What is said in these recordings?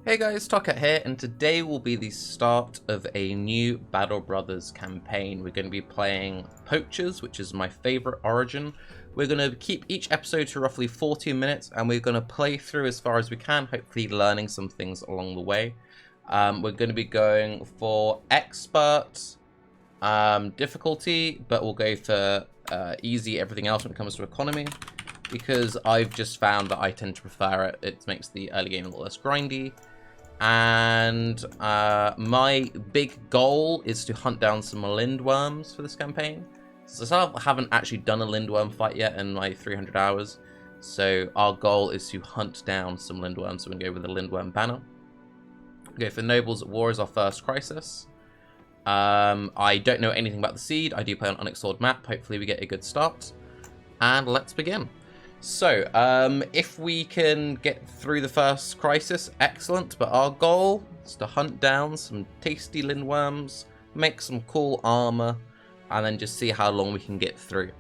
Hey guys, Tarke here, and today will be the start of a new Battlebrothers campaign. We're going to be playing Poachers, which is my favourite origin. We're going to keep each episode to roughly 40 minutes, and we're going to play through as far as we can, hopefully learning some things along the way. We're going to be going for expert difficulty, but we'll go for easy everything else when it comes to economy, because I've just found that I tend to prefer it. It makes the early game a little less grindy. And my big goal is to hunt down some Lindwurms for this campaign. So I haven't actually done a Lindwurm fight yet in my 300 hours. So our goal is to hunt down some Lindwurms. So we're going to go with the Lindwurm banner. Go for Nobles at War as our first crisis. I don't know anything about the seed. I do play on Unexplored map. Hopefully we get a good start. And let's begin. So, if we can get through the first crisis, excellent. But our goal is to hunt down some tasty Lindwurms, make some cool armor, and then just see how long we can get through.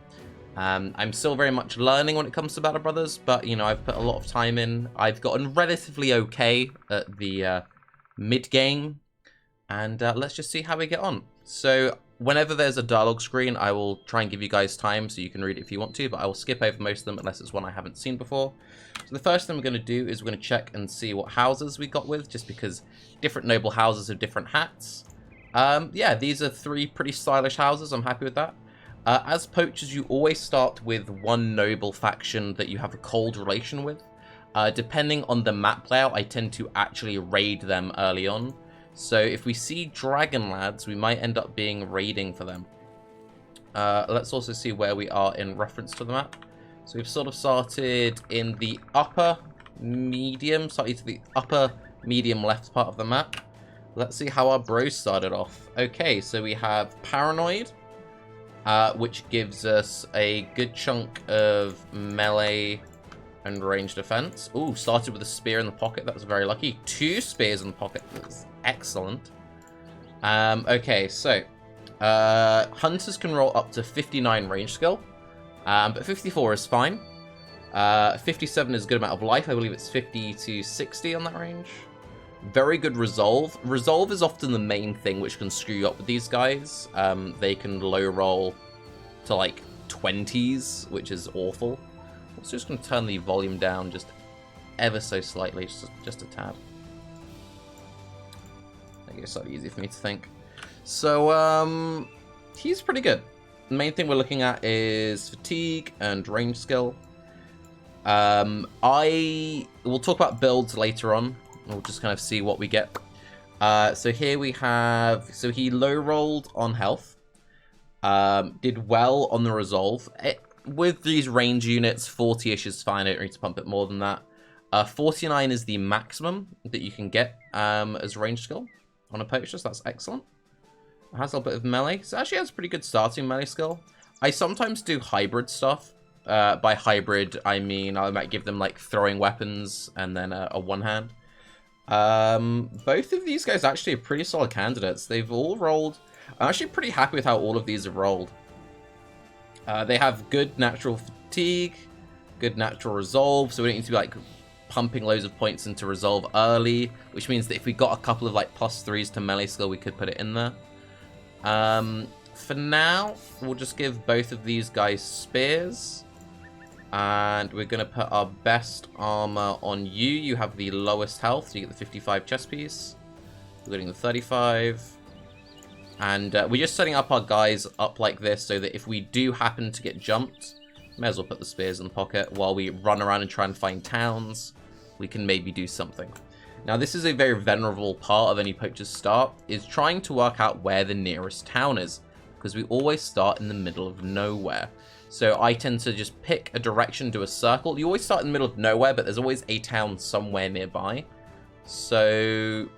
I'm still very much learning when it comes to Battlebrothers, but, you know, I've put a lot of time in. I've gotten relatively okay at the mid-game, and let's just see how we get on. So, whenever there's a dialogue screen, I will try and give you guys time so you can read it if you want to, but I will skip over most of them unless it's one I haven't seen before. So the first thing we're going to do is we're going to check and see what houses we got with, just because different noble houses have different hats. Yeah, these are three pretty stylish houses. I'm happy with that. As poachers, you always start with one noble faction that you have a cold relation with. Depending on the map layout, I tend to actually raid them early on. So if we see dragon lads, we might end up being raiding for them. Let's also see where we are in reference to the map. So we've sort of started in the upper medium, slightly to the upper medium left part of the map. Let's see how our bros started off. Okay, so we have Paranoid, which gives us a good chunk of melee and range defense. Ooh, started with a spear in the pocket. That was very lucky. 2 spears in the pocket. That's excellent. Okay, so hunters can roll up to 59 range skill, but 54 is fine. 57 is a good amount of life. I believe it's 50 to 60 on that range. Very good resolve. Resolve is often the main thing which can screw you up with these guys. They can low roll to like 20s, which is awful. I'm just going to turn the volume down just ever so slightly, just a tad. Make it slightly easier for me to think. So, he's pretty good. The main thing we're looking at is fatigue and range skill. I will talk about builds later on. We'll just kind of see what we get. So here we have... So he low rolled on health. Did well on the resolve. With these range units, 40-ish is fine. I don't need to pump it more than that. 49 is the maximum that you can get as range skill on a poacher, so that's excellent. It has a little bit of melee. So it actually has pretty good starting melee skill. I sometimes do hybrid stuff. By hybrid, I mean I might give them like throwing weapons and then a one-hand. Both of these guys actually are pretty solid candidates. They've all rolled... I'm actually pretty happy with how all of these have rolled. They have good natural fatigue, good natural resolve, so we don't need to be like pumping loads of points into resolve early, which means that if we got a couple of like +3s to melee skill, we could put it in there. For now, we'll just give both of these guys spears, and we're going to put our best armor on you. You have the lowest health, so you get the 55 chest piece. We're getting the 35. And we're just setting up our guys up like this so that if we do happen to get jumped, may as well put the spears in the pocket while we run around and try and find towns. We can maybe do something. Now, this is a very venerable part of any poacher's start, is trying to work out where the nearest town is, because we always start in the middle of nowhere. So I tend to just pick a direction, do a circle. You always start in the middle of nowhere, but there's always a town somewhere nearby. So...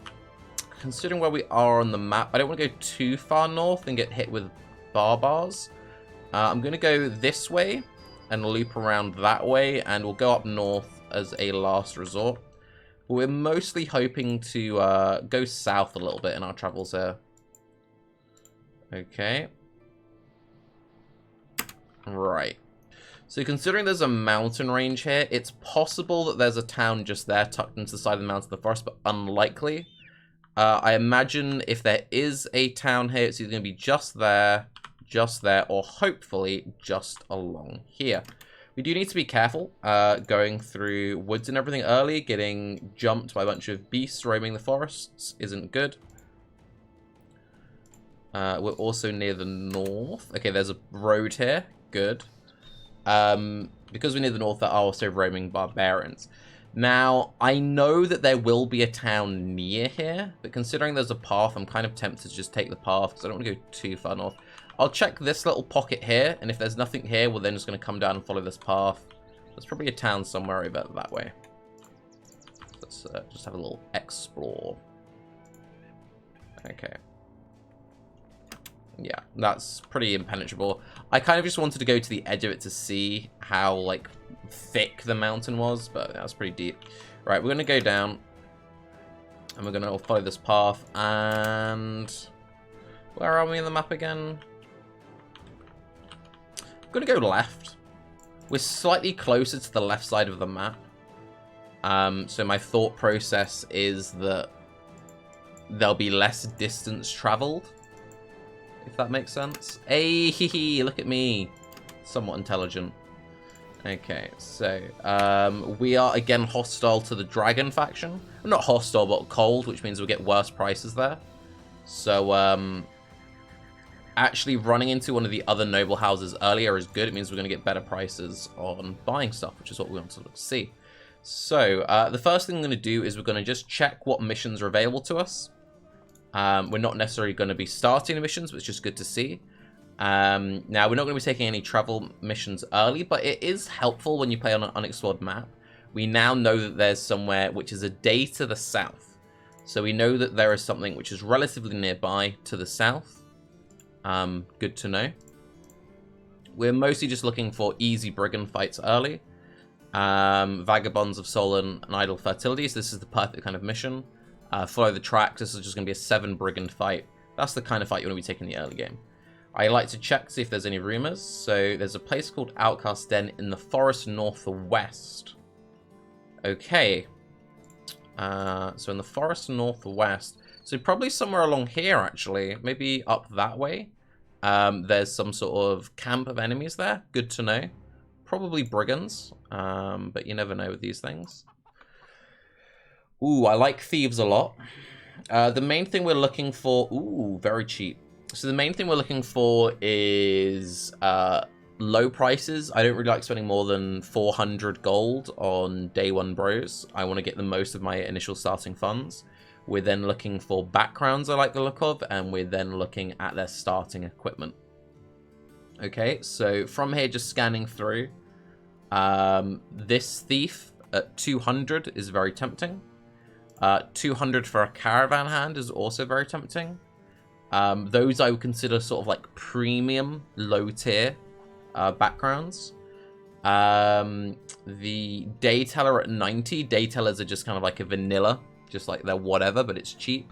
considering where we are on the map, I don't want to go too far north and get hit with barbars. I'm going to go this way and loop around that way, and we'll go up north as a last resort. We're mostly hoping to go south a little bit in our travels here. Okay. Right. So considering there's a mountain range here, it's possible that there's a town just there tucked into the side of the mountain of the forest, but unlikely. I imagine if there is a town here, it's either going to be just there, or hopefully just along here. We do need to be careful going through woods and everything early. Getting jumped by a bunch of beasts roaming the forests isn't good. We're also near the north. Okay, there's a road here. Good. Because we're near the north, there are also roaming barbarians. Now, I know that there will be a town near here, but considering there's a path, I'm kind of tempted to just take the path because I don't want to go too far north. I'll check this little pocket here, and if there's nothing here, we're then just going to come down and follow this path. There's probably a town somewhere over that way. Let's just have a little explore. Okay. Yeah, that's pretty impenetrable. I kind of just wanted to go to the edge of it to see how, like, thick the mountain was, but that was pretty deep. Right, we're going to go down, and we're going to follow this path, and... where are we on the map again? I'm going to go left. We're slightly closer to the left side of the map. So my thought process is that there'll be less distance traveled, if that makes sense. Hey, look at me. Somewhat intelligent. Okay, so we are again hostile to the dragon faction. Not hostile, but cold, which means we'll get worse prices there. So actually running into one of the other noble houses earlier is good. It means we're going to get better prices on buying stuff, which is what we want to see. So the first thing I'm going to do is we're going to just check what missions are available to us. We're not necessarily going to be starting the missions, but it's just good to see. Now, we're not going to be taking any travel missions early, but it is helpful when you play on an unexplored map. We now know that there's somewhere which is a day to the south. So we know that there is something which is relatively nearby to the south. Good to know. We're mostly just looking for easy brigand fights early. Vagabonds of Solon and Idle Fertilities. This is the perfect kind of mission. Follow the tracks. This is just going to be a 7 brigand fight. That's the kind of fight you want to be taking in the early game. I like to check to see if there's any rumors. So there's a place called Outcast Den in the forest northwest. Okay. So in the forest northwest. So probably somewhere along here, actually. Maybe up that way. There's some sort of camp of enemies there. Good to know. Probably brigands. But you never know with these things. Ooh, I like Thieves a lot. The main thing we're looking for... Ooh, very cheap. So the main thing we're looking for is low prices. I don't really like spending more than 400 gold on day 1 bros. I want to get the most of my initial starting funds. We're then looking for backgrounds I like the look of, and we're then looking at their starting equipment. Okay, so from here, just scanning through. This thief at 200 is very tempting. 200 for a caravan hand is also very tempting. Those I would consider sort of like premium, low tier backgrounds. The day teller at 90. Day tellers are just kind of like a vanilla, just like they're whatever, but it's cheap.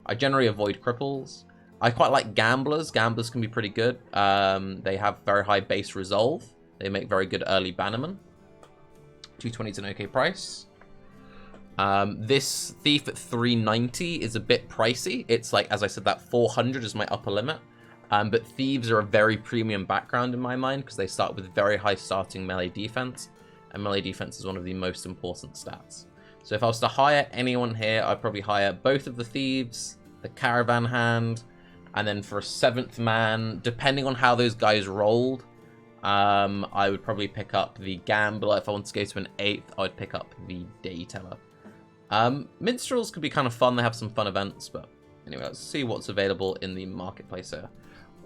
I generally avoid cripples. I quite like gamblers. Gamblers can be pretty good. They have very high base resolve. They make very good early bannermen. 220 is an okay price. This thief at 390 is a bit pricey. It's like, as I said, that 400 is my upper limit. But thieves are a very premium background in my mind because they start with very high starting melee defense. And melee defense is one of the most important stats. So if I was to hire anyone here, I'd probably hire both of the thieves, the caravan hand, and then for a 7th man, depending on how those guys rolled, I would probably pick up the gambler. If I want to go to an 8th, I would pick up the day teller. Minstrels could be kind of fun. They have some fun events, but anyway, let's see what's available in the marketplace here.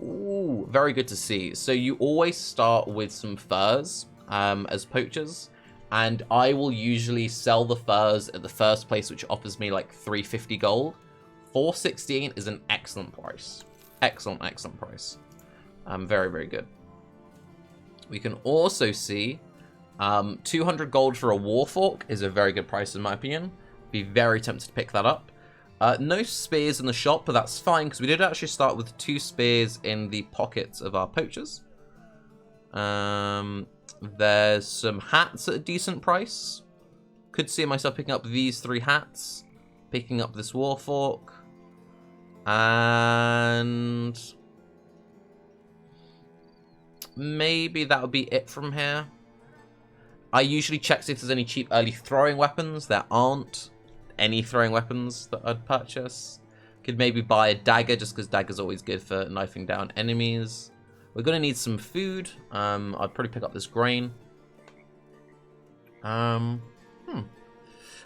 Ooh, very good to see. So you always start with some furs as poachers, and I will usually sell the furs at the first place, which offers me like 350 gold. 416 is an excellent price. Excellent, excellent price. Very, very good. We can also see 200 gold for a warfork is a very good price in my opinion. Be very tempted to pick that up. No spears in the shop, but that's fine because we did actually start with 2 spears in the pockets of our poachers. There's some hats at a decent price. Could see myself picking up these 3 hats. Picking up this Warfork. And maybe that would be it from here. I usually check if there's any cheap early throwing weapons. There aren't any throwing weapons that I'd purchase. Could maybe buy a dagger, just because dagger's always good for knifing down enemies. We're going to need some food. I'd probably pick up this grain.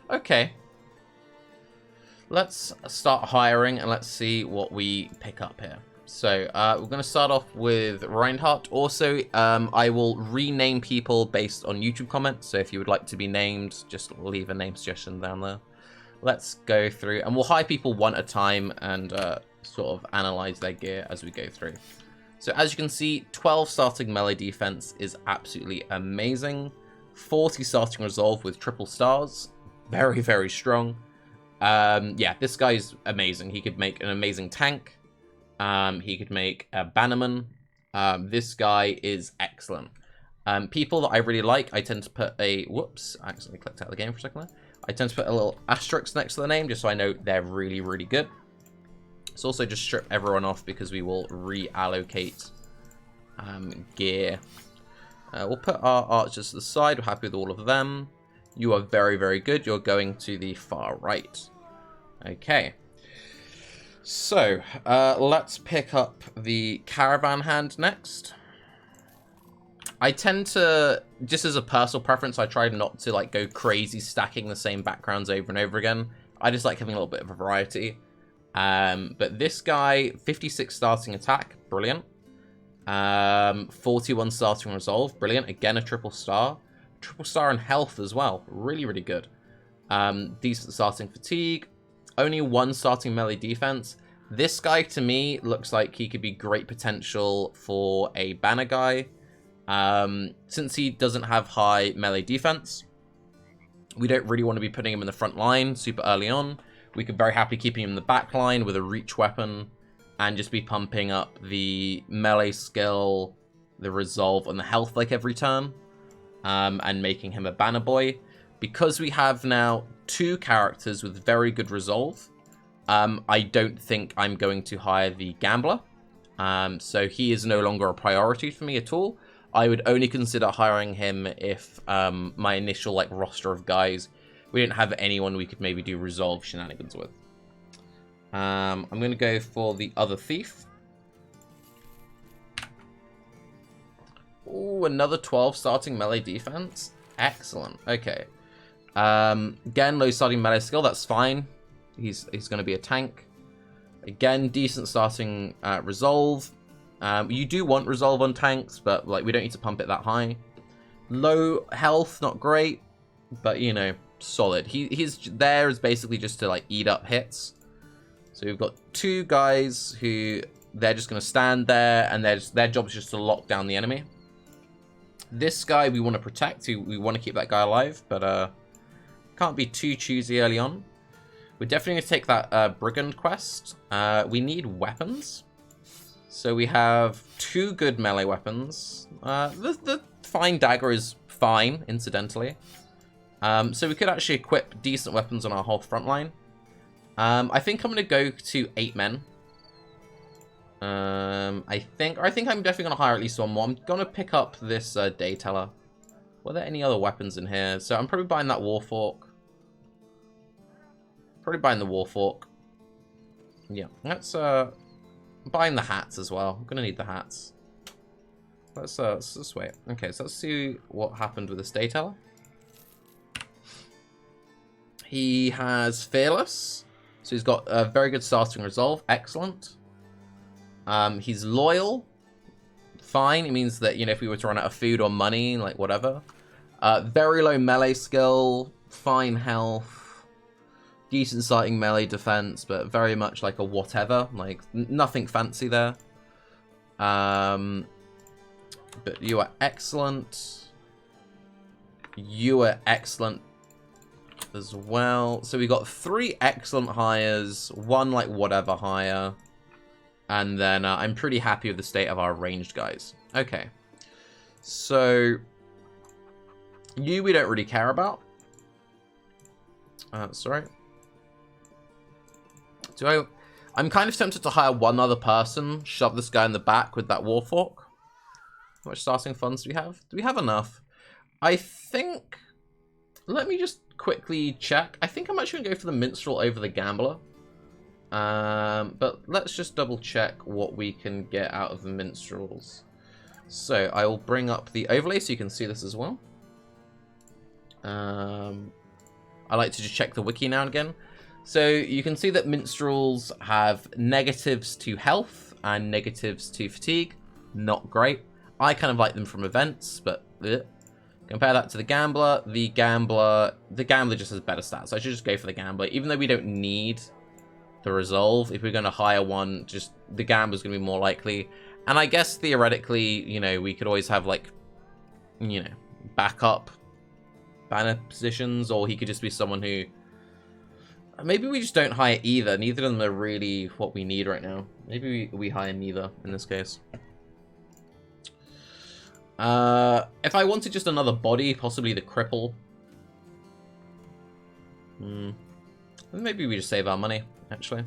Okay. Let's start hiring and let's see what we pick up here. So, we're going to start off with Reinhardt. Also, I will rename people based on YouTube comments. So if you would like to be named, just leave a name suggestion down there. Let's go through, and we'll hire people one at a time and sort of analyze their gear as we go through. So as you can see, 12 starting melee defense is absolutely amazing. 40 starting resolve with triple stars. Very, very strong. Yeah, this guy's amazing. He could make an amazing tank. He could make a bannerman. This guy is excellent. People that I really like, I tend to put a... Whoops, I accidentally clicked out of the game for a second there. I tend to put a little asterisk next to the name just so I know they're really, really good. Let's also just strip everyone off because we will reallocate gear. We'll put our archers to the side. We're happy with all of them. You are very, very good. You're going to the far right. Okay. So, let's pick up the Caravan hand next. I tend to, just as a personal preference, I try not to like go crazy stacking the same backgrounds over and over again. I just like having a little bit of a variety. But this guy, 56 starting attack, brilliant. 41 starting resolve, brilliant. Again, a triple star. Triple star in health as well, really, really good. Decent starting fatigue. Only 1 starting melee defense. This guy, to me, looks like he could be great potential for a banner guy. Since he doesn't have high melee defense, we don't really want to be putting him in the front line super early on. We could very happily keep him in the back line with a reach weapon and just be pumping up the melee skill, the resolve, and the health like every turn, and making him a banner boy. Because we have now 2 characters with very good resolve, I don't think I'm going to hire the gambler. So he is no longer a priority for me at all. I would only consider hiring him if my initial like roster of guys, we didn't have anyone we could maybe do resolve shenanigans with. I'm going to go for the other thief. Oh, another 12 starting melee defense. Excellent. Okay. Again, low starting melee skill. That's fine. He's going to be a tank. Again, decent starting resolve. You do want resolve on tanks, but like we don't need to pump it that high. Low health, not great, but you know, solid. He's there is basically just to like eat up hits. So we've got 2 guys who they're just going to stand there, and their job is just to lock down the enemy. This guy we want to protect. We want to keep that guy alive, but can't be too choosy early on. We're definitely going to take that brigand quest. We need weapons. So we have 2 good melee weapons. The fine dagger is fine, incidentally. So we could actually equip decent weapons on our whole front line. I think I'm going to go to 8 men. I think I'm definitely going to hire at least one more. I'm going to pick up this Dayteller. Were there any other weapons in here? So I'm probably buying that Warfork. Probably buying the Warfork. Yeah, let's buying the hats as well. I'm gonna need the hats. Let's just wait. Okay, so let's see what happened with this Dayteller. He has Fearless, so he's got a very good starting resolve. Excellent. He's loyal. Fine. It means that, you know, if we were to run out of food or money, like whatever. Very low melee skill. Fine health. Decent starting melee defense, but very much like a whatever. Like, nothing fancy there. But you are excellent. You are excellent as well. So we got 3 excellent hires, 1 like whatever hire. And then I'm pretty happy with the state of our ranged guys. Okay. So You we don't really care about. Sorry. I'm kind of tempted to hire one other person, shove this guy in the back with that Warfork. How much starting funds do we have? Do we have enough? I think... Let me just quickly check. I think I'm actually going to go for the Minstrel over the Gambler. But let's just double check what we can get out of the Minstrels. So I will bring up the overlay so you can see this as well. I like to just check the wiki now and again. So you can see that Minstrels have negatives to health and negatives to fatigue. Not great. I kind of like them from events, but compare that to the Gambler. The Gambler just has better stats. So I should just go for the Gambler, even though we don't need the Resolve. If we're going to hire one, just the Gambler's going to be more likely. And I guess theoretically, you know, we could always have like, you know, backup banner positions, or he could just be someone who... Maybe we just don't hire either. Neither of them are really what we need right now. Maybe we hire neither in this case. If I wanted just another body, possibly the Cripple. Maybe we just save our money, actually.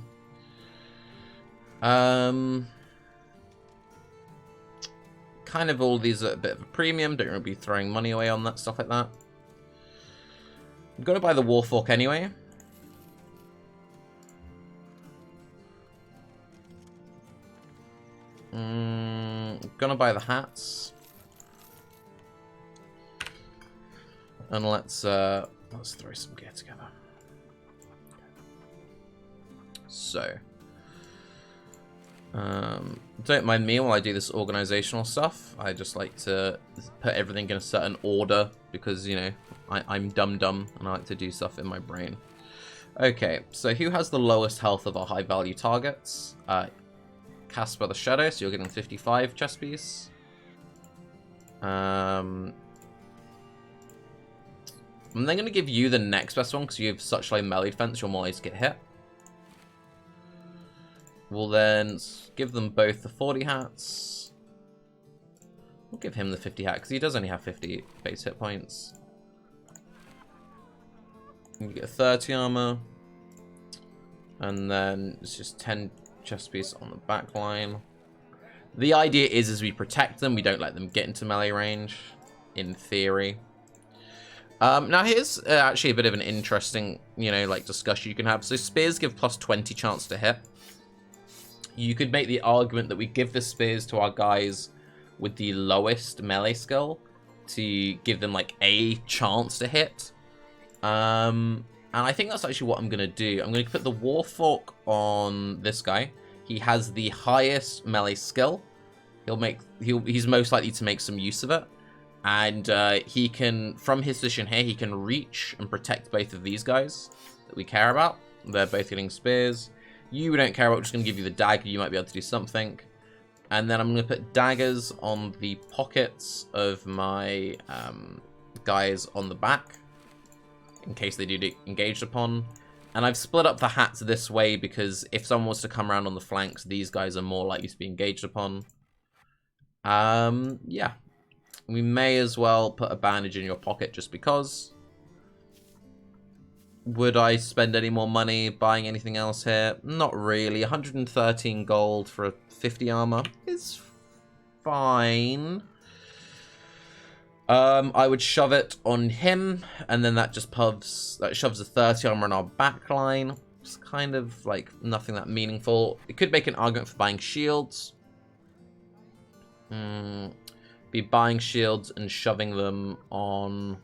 Kind of all these are a bit of a premium. Don't really be throwing money away on that stuff like that. I'm going to buy the Warfork anyway. Gonna buy the hats. And let's throw some gear together. So, don't mind me while I do this organizational stuff. I just like to put everything in a certain order because, you know, I'm dumb and I like to do stuff in my brain. Okay, so who has the lowest health of our high value targets? Casper the Shadow, so you're getting 55 chest piece. I'm then going to give you the next best one because you have such low melee defense, you're more likely to get hit. We'll then give them both the 40 hats. We'll give him the 50 hat because he does only have 50 base hit points. You get 30 armor. And then it's just 10 chest piece on the back line. The idea is we protect them, we don't let them get into melee range, in theory. Now here's actually a bit of an interesting, you know, like discussion you can have. So spears give plus 20 chance to hit. You could make the argument that we give the spears to our guys with the lowest melee skill to give them like a chance to hit. And I think that's actually what I'm going to do. I'm going to put the Warfork on this guy. He has the highest melee skill. He's most likely to make some use of it. And he can, from his position here, he can reach and protect both of these guys that we care about. They're both getting spears. You don't care about, we're just going to give you the dagger. You might be able to do something. And then I'm going to put daggers on the pockets of my guys on the back, in case they do get engaged upon. And I've split up the hats this way because if someone was to come around on the flanks, these guys are more likely to be engaged upon. Yeah. We may as well put a bandage in your pocket just because. Would I spend any more money buying anything else here? Not really. 113 gold for a 50 armor is fine. I would shove it on him, and then that just shoves a 30 armor on our back line. It's kind of like nothing that meaningful. It could make an argument for buying shields. Be buying shields and shoving them on.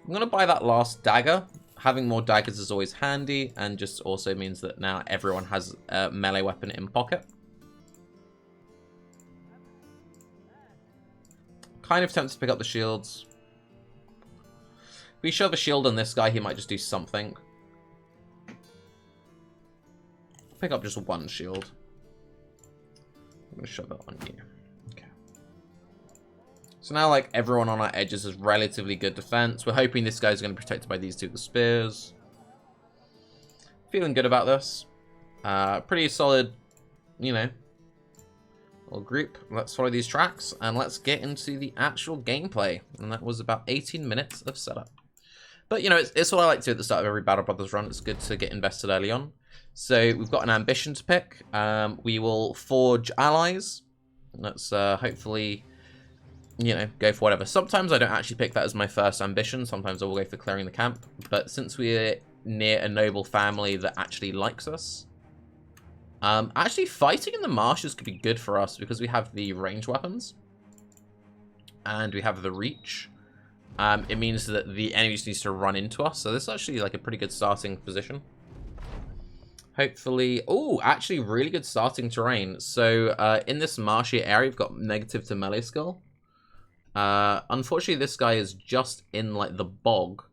I'm gonna buy that last dagger. Having more daggers is always handy, and just also means that now everyone has a melee weapon in pocket. Kind of tempted to pick up the shields. If we shove a shield on this guy, he might just do something. Pick up just one shield. I'm gonna shove it on you. Okay. So now, like, everyone on our edges has relatively good defense. We're hoping this guy's going to be protected by these two with the spears. Feeling good about this. Pretty solid, you know, or group. Let's follow these tracks and let's get into the actual gameplay. And that was about 18 minutes of setup. But, you know, it's what I like to do at the start of every Battle Brothers run. It's good to get invested early on. So we've got an ambition to pick. We will forge allies. Let's hopefully, you know, go for whatever. Sometimes I don't actually pick that as my first ambition. Sometimes I will go for clearing the camp. But since we're near a noble family that actually likes us, actually fighting in the marshes could be good for us because we have the range weapons. And we have the reach. It means that the enemy just needs to run into us. So this is actually like a pretty good starting position. Hopefully... Oh, actually really good starting terrain. So in this marshy area, we've got negative to melee skill. Unfortunately, this guy is just in like the bog.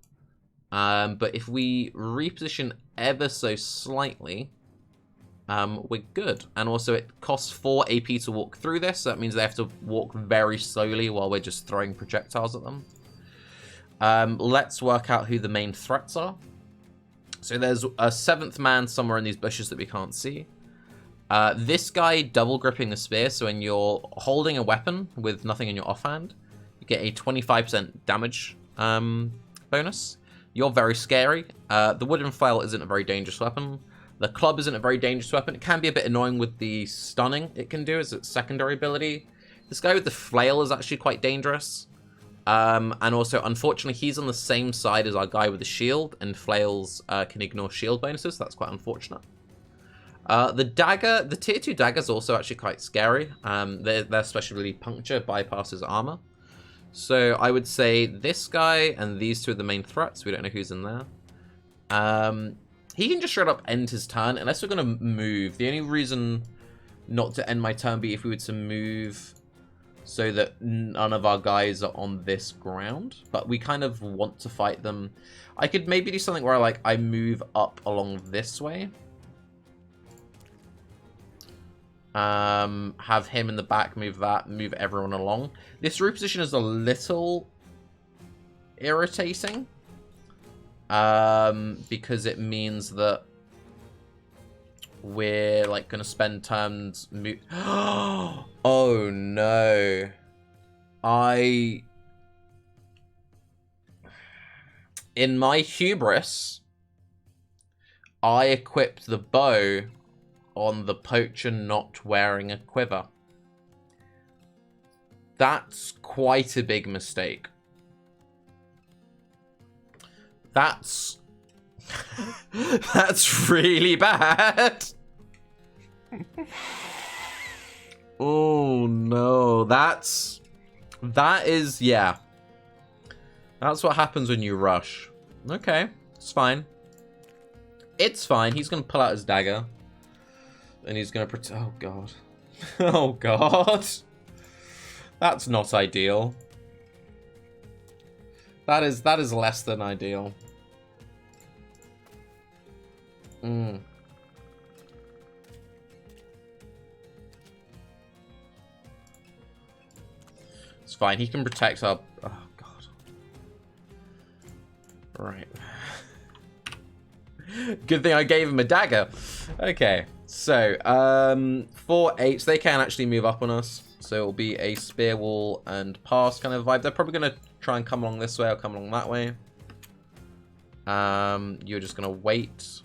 But if we reposition ever so slightly, we're good. And also it costs 4 AP to walk through this. So that means they have to walk very slowly while we're just throwing projectiles at them. Let's work out who the main threats are. So there's a 7th man somewhere in these bushes that we can't see. This guy double gripping the spear. So when you're holding a weapon with nothing in your offhand, you get a 25% damage bonus. You're very scary. The wooden flail isn't a very dangerous weapon. The club isn't a very dangerous weapon. It can be a bit annoying with the stunning it can do as its secondary ability. This guy with the flail is actually quite dangerous. And also, unfortunately, he's on the same side as our guy with the shield, and flails can ignore shield bonuses. That's quite unfortunate. The dagger, the tier 2 dagger is also actually quite scary. Their specialty puncture bypasses armor. So I would say this guy and these two are the main threats. We don't know who's in there. He can just straight up end his turn unless we're going to move. The only reason not to end my turn would be if we were to move so that none of our guys are on this ground. But we kind of want to fight them. I could maybe do something where I move up along this way. Have him in the back, move that, move everyone along. This reposition is a little irritating. Because it means that we're like gonna spend turns oh no. In my hubris, I equipped the bow on the poacher not wearing a quiver. That's quite a big mistake. That's really bad. Oh no, that is, yeah. That's what happens when you rush. Okay, it's fine. It's fine. He's gonna pull out his dagger, and he's gonna oh god, oh god. That's not ideal. That is less than ideal. It's fine. He can protect our... Oh, God. Right. Good thing I gave him a dagger. Okay. So, 4-8. They can actually move up on us. So it'll be a spear wall and pass kind of vibe. They're probably going to try and come along this way or come along that way. You're just going to wait.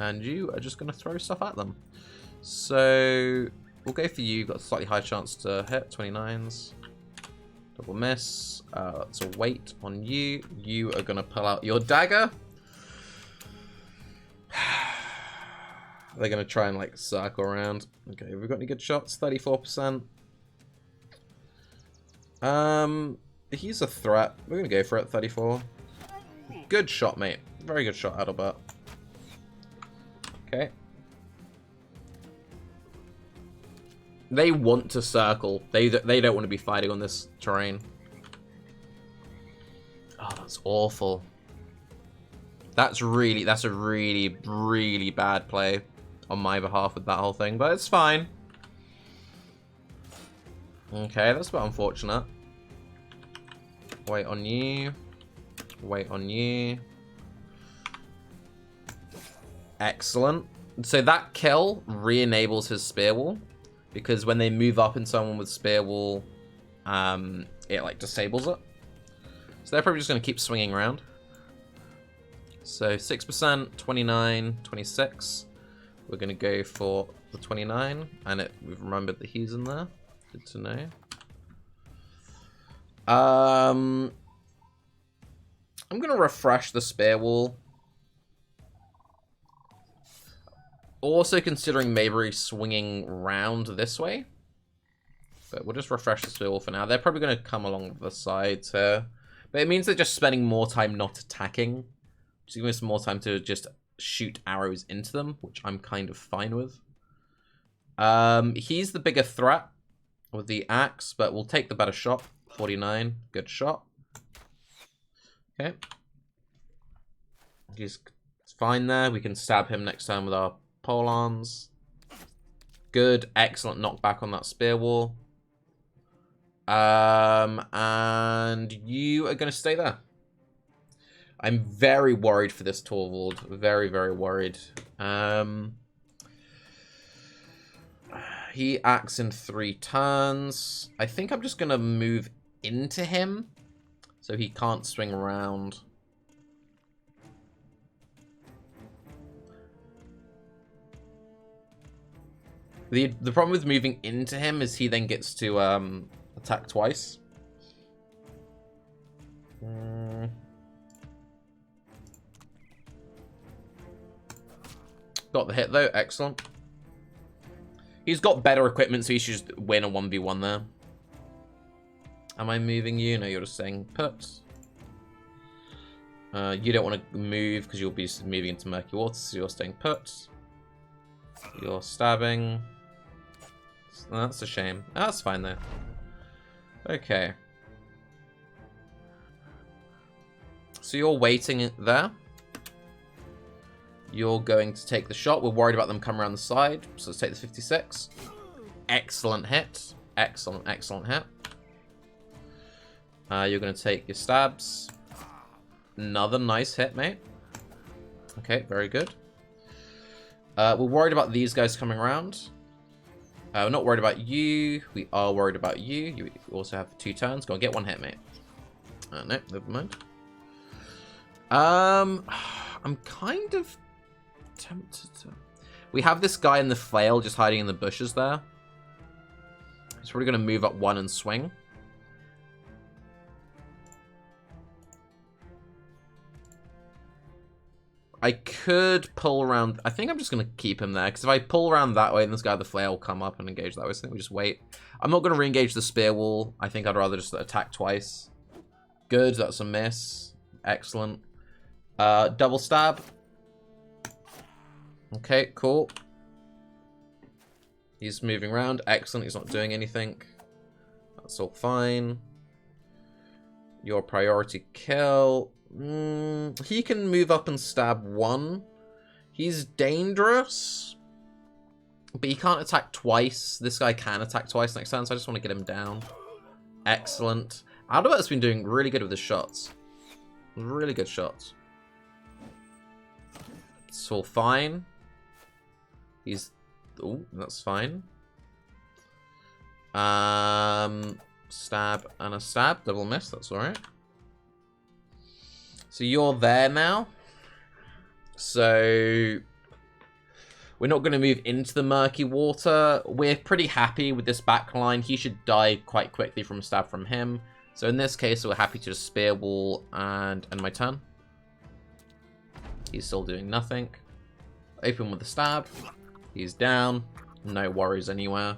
And you are just going to throw stuff at them. So we'll go for you. You've got a slightly higher chance to hit. 29s. Double miss. So wait on you. You are going to pull out your dagger. They're going to try and like circle around. Okay, have we got any good shots? 34%. He's a threat. We're going to go for it. 34. Good shot, mate. Very good shot, Adalbert. Okay. They want to circle. They don't want to be fighting on this terrain. Oh, that's awful. That's a really, really bad play on my behalf with that whole thing, but it's fine. Okay, that's a bit unfortunate. Wait on you. Wait on you. Excellent. So that kill re-enables his spear wall. because when they move up in someone with spear wall, it like disables it. So they're probably just going to keep swinging around. So 6%, 29, 26. We're going to go for the 29, and we've remembered that he's in there. Good to know. I'm going to refresh the spear wall. Also considering maybe swinging round this way. But we'll just refresh the spear wall for now. They're probably going to come along the sides here. But it means they're just spending more time not attacking. Just giving us more time to just shoot arrows into them, which I'm kind of fine with. He's the bigger threat with the axe, but we'll take the better shot. 49, good shot. Okay. He's fine there. We can stab him next time with our pole arms. Good, excellent knockback on that spear wall. And you are going to stay there. I'm very worried for this Torvald. Very, very worried. He acts in 3 turns. I think I'm just going to move into him so he can't swing around. The problem with moving into him is he then gets to attack twice. Got the hit though, excellent. He's got better equipment, so he should just win a 1v1 there. Am I moving you? No, you're just staying put. You don't want to move because you'll be moving into murky water, so you're staying put. You're stabbing. That's a shame. That's fine though. Okay. So you're waiting there. You're going to take the shot. We're worried about them coming around the side. So let's take the 56. Excellent hit. Excellent, excellent hit. You're going to take your stabs. Another nice hit, mate. Okay, very good. We're worried about these guys coming around. We're not worried about you. We are worried about you. You also have 2 turns. Go and get 1 hit, mate. No, never mind. I'm kind of tempted to... We have this guy in the flail just hiding in the bushes there. He's probably going to move up 1 and swing. I could pull around... I think I'm just going to keep him there, because if I pull around that way, then this guy with the flail will come up and engage that way. So I think we just wait. I'm not going to re-engage the spear wall. I think I'd rather just attack twice. Good, that's a miss. Excellent. Double stab. Okay, cool. He's moving around. Excellent, he's not doing anything. That's all fine. Your priority kill... he can move up and stab 1. He's dangerous. But he can't attack twice. This guy can attack twice next turn, so I just want to get him down. Excellent. Adalbert's been doing really good with his shots. Really good shots. It's all fine. He's... Oh, that's fine. Stab and a stab. Double miss, that's alright. So you're there now. So we're not going to move into the murky water. We're pretty happy with this back line. He should die quite quickly from a stab from him. So in this case, we're happy to just spear wall and end my turn. He's still doing nothing. Open with a stab. He's down. No worries anywhere.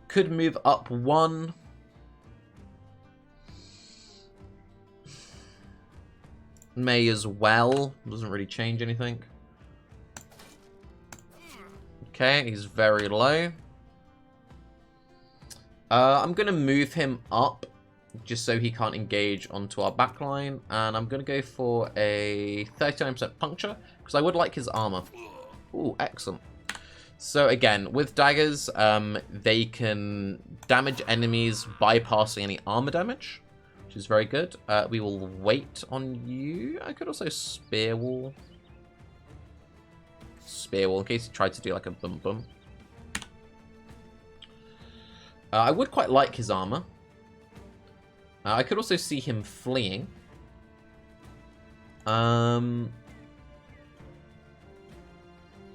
Could move up 1. May as well. Doesn't really change anything. Okay, he's very low. I'm going to move him up just so he can't engage onto our backline. And I'm going to go for a 39% puncture because I would like his armor. Ooh, excellent. So again, with daggers, they can damage enemies bypassing any armor damage, which is very good. We will wait on you. I could also spear wall. Spear wall in case he tried to do like a bump bump. I would quite like his armor. I could also see him fleeing. I'm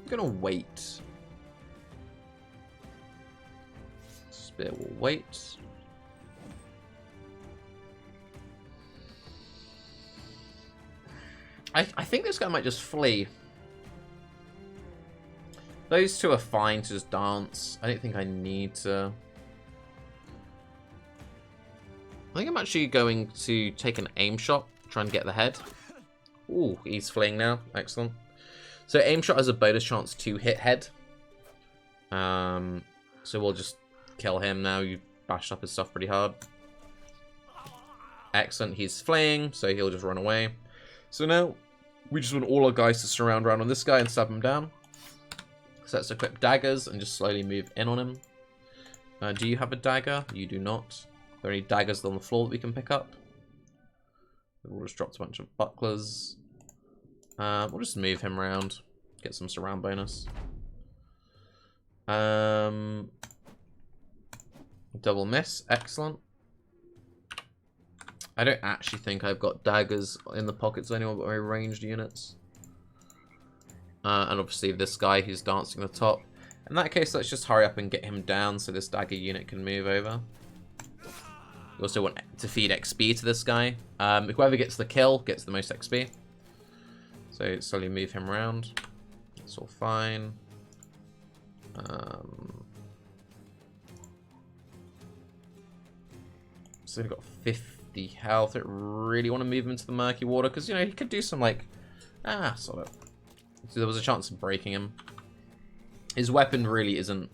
gonna wait. Spear will wait. I think this guy might just flee. Those two are fine to just dance. I don't think I need to. I think I'm actually going to take an aim shot, try and get the head. Ooh, he's fleeing now. Excellent. So aim shot has a bonus chance to hit head. So we'll just kill him now. You bashed up his stuff pretty hard. Excellent. He's fleeing, so he'll just run away. So now we just want all our guys to surround around on this guy and stab him down. So let's equip daggers and just slowly move in on him. Do you have a dagger? You do not. Are there any daggers on the floor that we can pick up? We'll just drop a bunch of bucklers. We'll just move him around. Get some surround bonus. Double miss. Excellent. I don't actually think I've got daggers in the pockets anymore, but my ranged units. And obviously this guy who's dancing at the top. In that case, let's just hurry up and get him down so this dagger unit can move over. We also want to feed XP to this guy. Whoever gets the kill gets the most XP. So slowly move him around. It's all fine. So we've got 50 health. I don't really want to move him into the murky water because, you know, he could do some, like... sort of. So there was a chance of breaking him. His weapon really isn't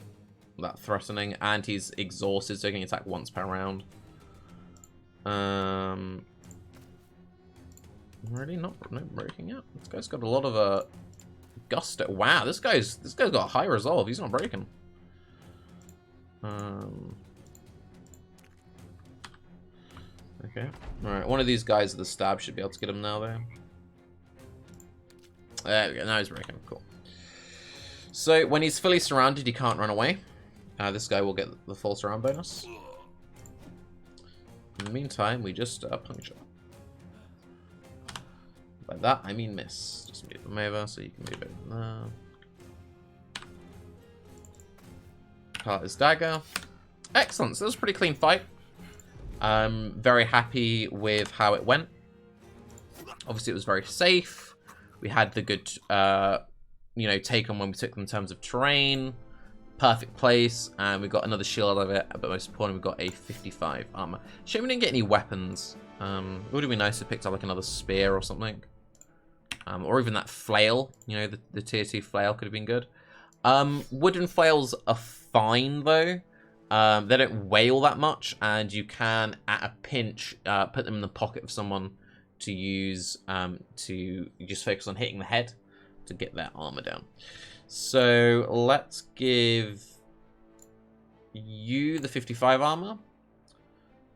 that threatening, and he's exhausted, so he can attack once per round. Really not breaking it. This guy's got a lot of gusto. Wow, this guy's got high resolve. He's not breaking. Okay. Alright, one of these guys at the stab should be able to get him now, though. There we go. Now he's breaking. Cool. So, when he's fully surrounded, he can't run away. This guy will get the full surround bonus. In the meantime, we just puncture. By that, I mean miss. Just move them over so you can move over there. Cut his dagger. Excellent. So, that was a pretty clean fight. I'm very happy with how it went. Obviously, it was very safe. We had the good, you know, take on when we took them in terms of terrain. Perfect place. And we got another shield out of it. But most importantly, we got a 55 armor. Shame we didn't get any weapons. It would have been nice to pick up like another spear or something. Or even that flail. You know, the tier 2 flail could have been good. Wooden flails are fine, though. They don't weigh all that much. And you can, at a pinch, put them in the pocket of someone to use to just focus on hitting the head to get their armor down. So let's give you the 55 armor.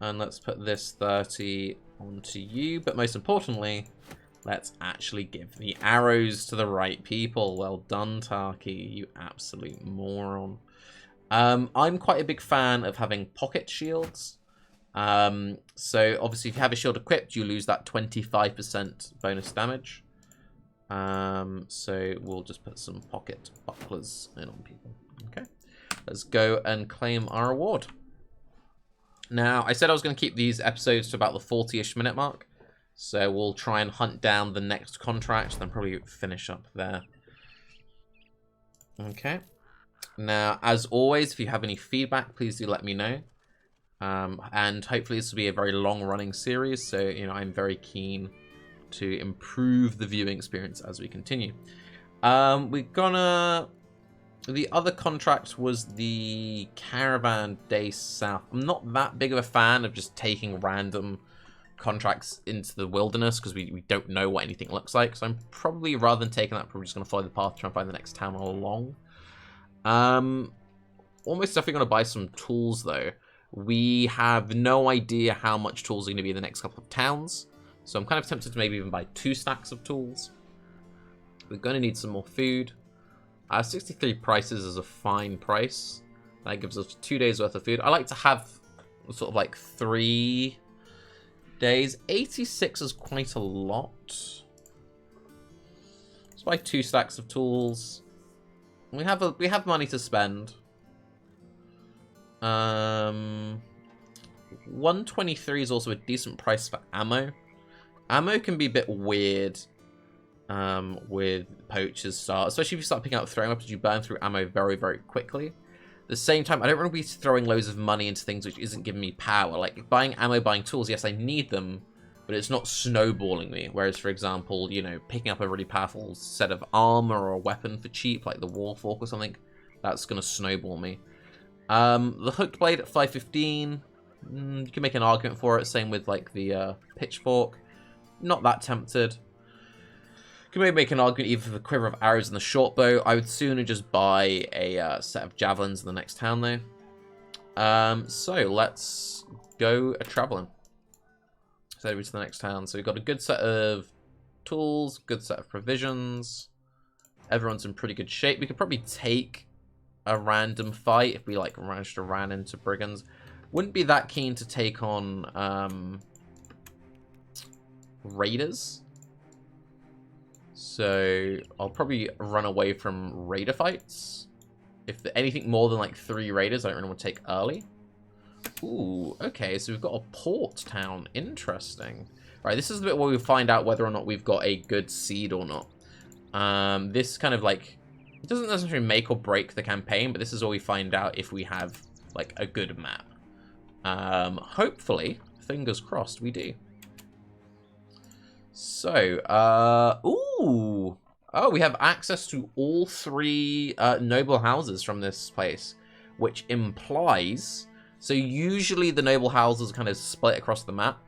And let's put this 30 onto you. But most importantly, let's actually give the arrows to the right people. Well done, Tarke, you absolute moron. I'm quite a big fan of having pocket shields. So obviously if you have a shield equipped, you lose that 25% bonus damage. So we'll just put some pocket bucklers in on people. Okay, let's go and claim our reward. Now, I said I was going to keep these episodes to about the 40-ish minute mark. So we'll try and hunt down the next contract, then probably finish up there. Okay. Now, as always, if you have any feedback, please do let me know. And hopefully this will be a very long-running series, so, you know, I'm very keen to improve the viewing experience as we continue. The other contract was the Caravan Day South. I'm not that big of a fan of just taking random contracts into the wilderness because we don't know what anything looks like. So I'm probably, rather than taking that, probably just going to follow the path, try and find the next town all along. Almost definitely going to buy some tools, though. We have no idea how much tools are going to be in the next couple of towns. So I'm kind of tempted to maybe even buy 2 stacks of tools. We're going to need some more food. 63 prices is a fine price. That gives us 2 days worth of food. I like to have sort of like 3 days. 86 is quite a lot. Let's buy 2 stacks of tools. We have money to spend. 123 is also a decent price for ammo. Ammo can be a bit weird with Poachers start, especially if you start picking up throwing weapons. You burn through ammo very, very quickly. At the same time, I don't want to be throwing loads of money into things which isn't giving me power. Like buying ammo, buying tools, yes, I need them, but it's not snowballing me. Whereas, for example, you know, picking up a really powerful set of armor or a weapon for cheap, like the Warfork or something, that's going to snowball me. The hooked blade at 515, you can make an argument for it. Same with like the pitchfork. Not that tempted. You can maybe make an argument either for the quiver of arrows and the short bow. I would sooner just buy a set of javelins in the next town though. So let's go a-traveling. So over to the next town. So we've got a good set of tools, good set of provisions. Everyone's in pretty good shape. We could probably take a random fight if we like managed to ran into brigands. Wouldn't be that keen to take on raiders. So I'll probably run away from raider fights. If anything more than like 3 raiders, I don't really want to take early. Ooh, okay, so we've got a port town. Interesting. All right, this is the bit where we find out whether or not we've got a good seed or not. This kind of like, it doesn't necessarily make or break the campaign, but this is where we find out if we have like a good map. Hopefully, fingers crossed, we do. So, ooh. Oh, we have access to all 3 noble houses from this place, which implies... So usually the noble houses kind of split across the map.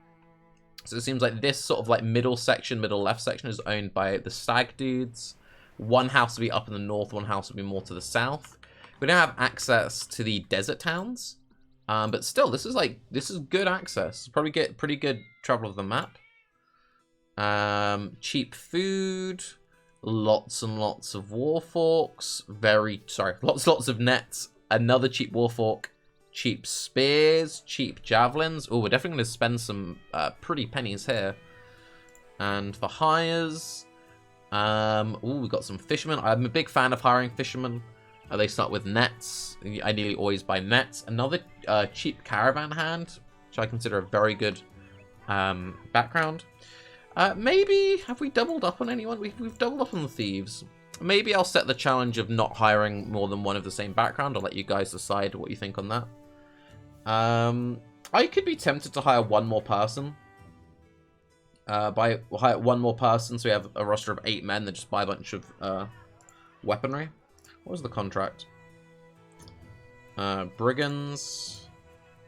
So it seems like this sort of like middle section, middle left section is owned by the stag dudes. One house will be up in the north, one house will be more to the south. We don't have access to the desert towns. But still, this is good access. Probably get pretty good travel of the map. Cheap food, lots and lots of warforks, lots of nets, another cheap warfork, cheap spears, cheap javelins. Oh, we're definitely going to spend some pretty pennies here. And for hires, we got some fishermen. I'm a big fan of hiring fishermen. They start with nets. I nearly always buy nets. Another cheap caravan hand, which I consider a very good background. Maybe, have we doubled up on anyone? We've doubled up on the thieves. Maybe I'll set the challenge of not hiring more than one of the same background. I'll let you guys decide what you think on that. I could be tempted to hire one more person. Hire one more person so we have a roster of 8 men, then just buy a bunch of weaponry. What was the contract? Brigands.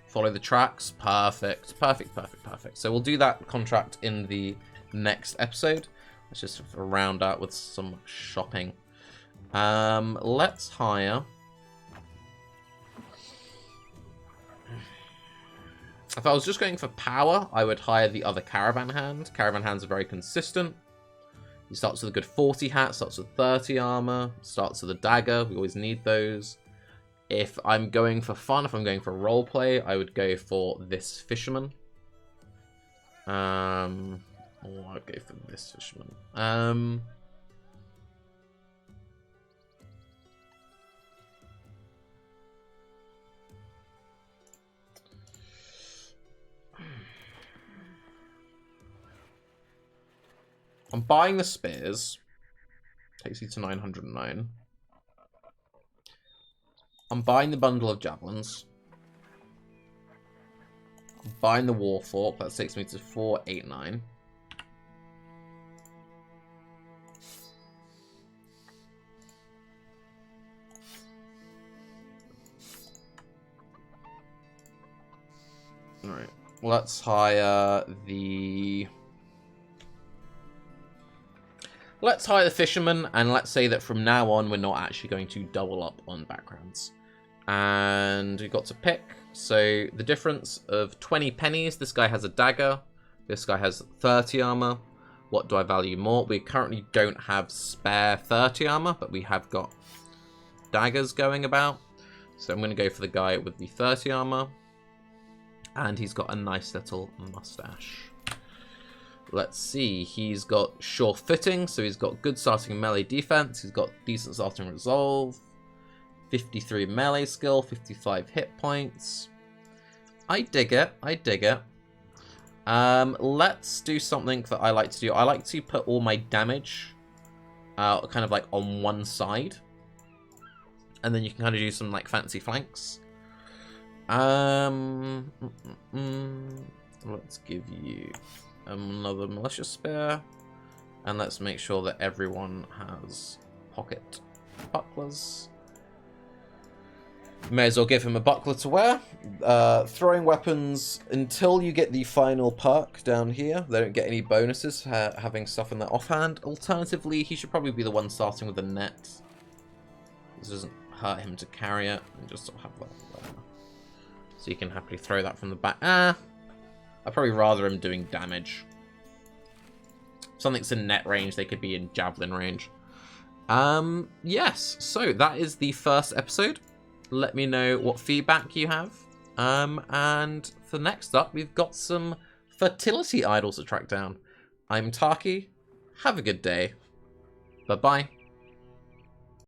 Follow the tracks. Perfect. Perfect, perfect, perfect. So we'll do that contract in the next episode. Let's just round out with some shopping. Let's hire... If I was just going for power, I would hire the other caravan hand. Caravan hands are very consistent. He starts with a good 40 hat, starts with 30 armor, starts with a dagger. We always need those. If I'm going for fun, if I'm going for roleplay, I would go for this fisherman. I'd go for this fisherman. I'm buying the spears. Takes you to 909. I'm buying the bundle of javelins. I'm buying the warfork. That takes me to 489. Alright. Let's hire the... Let's hire the fisherman, and let's say that from now on, we're not actually going to double up on backgrounds. And we've got to pick. So the difference of 20 pennies. This guy has a dagger. This guy has 30 armor. What do I value more? We currently don't have spare 30 armor, but we have got daggers going about. So I'm going to go for the guy with the 30 armor. And he's got a nice little mustache. Let's see. He's got sure footing, so he's got good starting melee defense. He's got decent starting resolve. 53 melee skill, 55 hit points. I dig it. I dig it. Let's do something that I like to do. I like to put all my damage kind of like on one side. And then you can kind of do some like fancy flanks. Let's give you another militia spear. And let's make sure that everyone has pocket bucklers. May as well give him a buckler to wear. Throwing weapons until you get the final perk down here. They don't get any bonuses for having stuff in their offhand. Alternatively, he should probably be the one starting with the net. This doesn't hurt him to carry it. And just sort of have that there. So you can happily throw that from the back. I'd probably rather him doing damage. If something's in net range, they could be in javelin range. Yes, so that is the first episode. Let me know what feedback you have. And for next up, we've got some fertility idols to track down. I'm Tarke. Have a good day. Bye-bye.